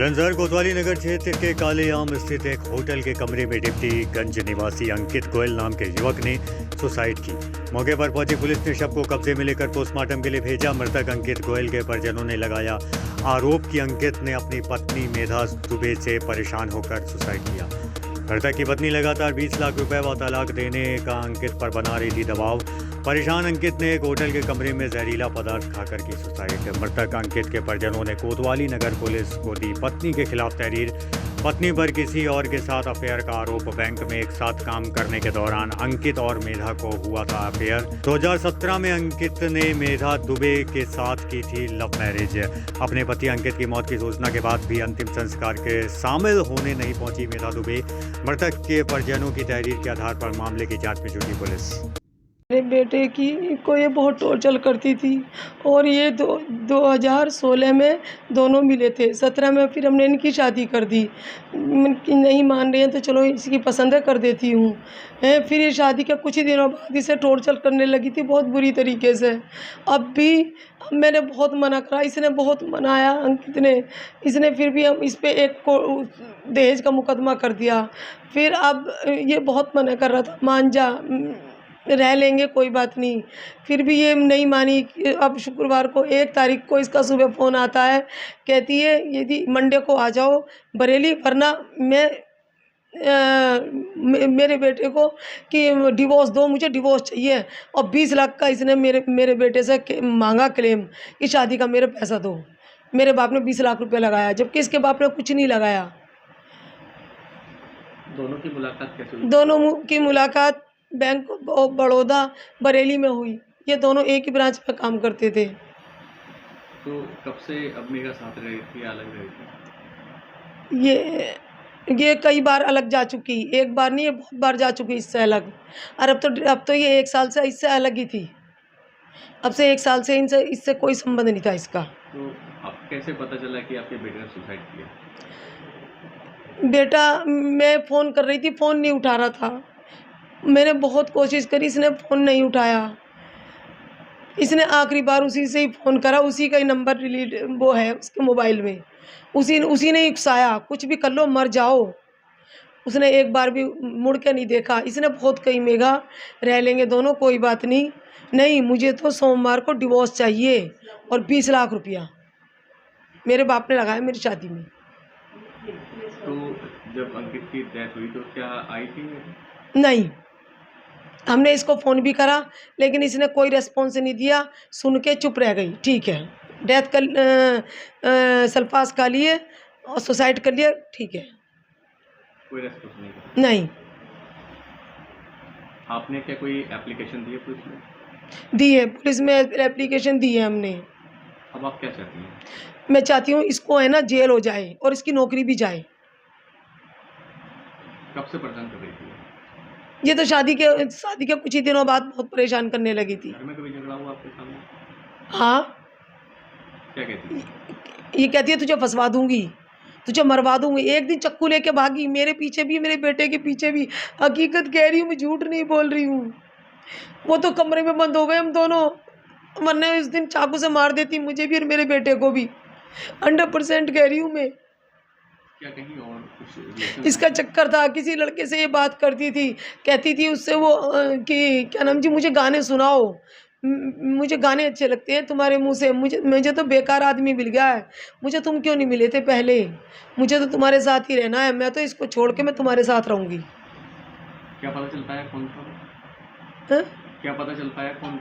बुलंदशहर कोतवाली नगर क्षेत्र के कालेआम स्थित एक होटल के कमरे में डिप्टी गंज निवासी अंकित गोयल नाम के युवक ने सुसाइड की। मौके पर पहुंची पुलिस ने शव को कब्जे में लेकर पोस्टमार्टम के लिए भेजा। मृतक अंकित गोयल के परिजनों ने लगाया आरोप कि अंकित ने अपनी पत्नी मेधा दुबे से परेशान होकर सुसाइड किया। मृतक की पत्नी लगातार 20 लाख रुपए व तलाक देने का अंकित पर बना रही थी दबाव। परेशान अंकित ने एक होटल के कमरे में जहरीला पदार्थ खाकर की सुसाइड। मृतक अंकित के परिजनों ने कोतवाली नगर पुलिस को दी पत्नी के खिलाफ तहरीर। पत्नी पर किसी और के साथ अफेयर का आरोप। बैंक में एक साथ काम करने के दौरान अंकित और मेधा को हुआ था अफेयर। 2017 में अंकित ने मेधा दुबे के साथ की थी लव मैरिज। अपने पति अंकित की मौत की सूचना के बाद भी अंतिम संस्कार के शामिल होने नहीं पहुंची मेधा दुबे। मृतक के परिजनों की तहरीर के आधार पर मामले की जांच में जुटी पुलिस। मेरे बेटे की को ये बहुत टॉर्चर करती थी और ये 2016 में दोनों मिले थे। 17 में फिर हमने इनकी शादी कर दी कि नहीं मान रहे हैं तो चलो इसकी पसंद कर देती हूँ। फिर ये शादी के कुछ ही दिनों बाद इसे टॉर्चर करने लगी थी बहुत बुरी तरीके से। अब मैंने बहुत मना करा, इसने बहुत मनाया अंकित ने। इसने फिर भी हम इस पर एक दहेज का मुकदमा कर दिया। फिर अब ये बहुत मना कर रहा था, मान जा रह लेंगे कोई बात नहीं, फिर भी ये नहीं मानी। अब शुक्रवार को 1 तारीख को इसका सुबह फ़ोन आता है, कहती है यदि मंडे को आ जाओ बरेली, वरना मेरे बेटे को कि डिवोर्स दो, मुझे डिवोर्स चाहिए। और 20 लाख का इसने मेरे बेटे से मांगा क्लेम कि शादी का मेरे पैसा दो। मेरे बाप ने 20 लाख रुपए लगाया, जबकि इसके बाप ने कुछ नहीं लगाया। दोनों की मुलाकात कैसे हुई? दोनों की मुलाकात बैंक ऑफ बड़ौदा बरेली में हुई। ये दोनों एक ही ब्रांच में काम करते थे। तो कब से अम्मी का साथ रही थी, अलग रही थी? ये कई बार अलग जा चुकी, एक बार नहीं, ये बहुत बार जा चुकी इससे अलग। और अब तो ये 1 साल से इससे अलग ही थी। अब से 1 साल से इससे कोई संबंध नहीं था इसका। तो अब कैसे पता चला कि आपके बेटे ने सुसाइड किया? बेटा, मैं फ़ोन कर रही थी, फ़ोन नहीं उठा रहा था। मैंने बहुत कोशिश करी, इसने फ़ोन नहीं उठाया। इसने आखिरी बार उसी से ही फ़ोन करा, उसी का ही नंबर डिलीट वो है उसके मोबाइल में। उसी ने उकसाया, कुछ भी कर लो, मर जाओ। उसने एक बार भी मुड़ के नहीं देखा। इसने बहुत कही, मेघा रह लेंगे दोनों, कोई बात नहीं। नहीं, मुझे तो सोमवार को डिवोर्स चाहिए और 20 लाख रुपया मेरे बाप ने लगाया मेरी शादी में। तो जब अंकित की डेथ हुई तो क्या आई थी? नहीं, हमने इसको फ़ोन भी करा लेकिन इसने कोई रेस्पॉन्स नहीं दिया, सुन के चुप रह गई। ठीक है, डेथ कर सल्फास खा लिए और सुसाइड कर लिया, ठीक है। कोई रेस्पॉन्स नहीं? नहीं। आपने क्या कोई एप्लीकेशन दी है पुलिस में? दी है, पुलिस में एप्लीकेशन दी है हमने। अब आप क्या चाहती हैं? मैं चाहती हूँ इसको है ना जेल हो जाए और इसकी नौकरी भी जाए। कब से परेशान कर रही थी? ये तो शादी के कुछ ही दिनों बाद बहुत परेशान करने लगी थी। घर में कभी झगड़ा हुआ आपके सामने? हाँ। क्या कहती है? ये कहती है तुझे फंसवा दूंगी, तुझे मरवा दूंगी। एक दिन चक्कू लेके भागी, मेरे पीछे भी, मेरे बेटे के पीछे भी। हकीकत कह रही हूँ, मैं झूठ नहीं बोल रही हूँ। वो तो कमरे में बंद हो गए हम दोनों, वरना इस दिन चाकू से मार देती मुझे भी और मेरे बेटे को भी। 100% कह रही हूँ मैं। क्या कहीं और कुछ इसका चक्कर था, किसी लड़के से ये बात करती थी, कहती थी उससे वो कि क्या नाम जी, मुझे गाने सुनाओ, मुझे गाने अच्छे लगते हैं तुम्हारे मुंह से। मुझे तो बेकार आदमी मिल गया है, मुझे तुम क्यों नहीं मिले थे पहले, मुझे तो तुम्हारे साथ ही रहना है, मैं तो इसको छोड़ के मैं तुम्हारे साथ रहूँगी। क्या पता चल पाया कौन था? हाँ? क्या पता चल पाया कौन था?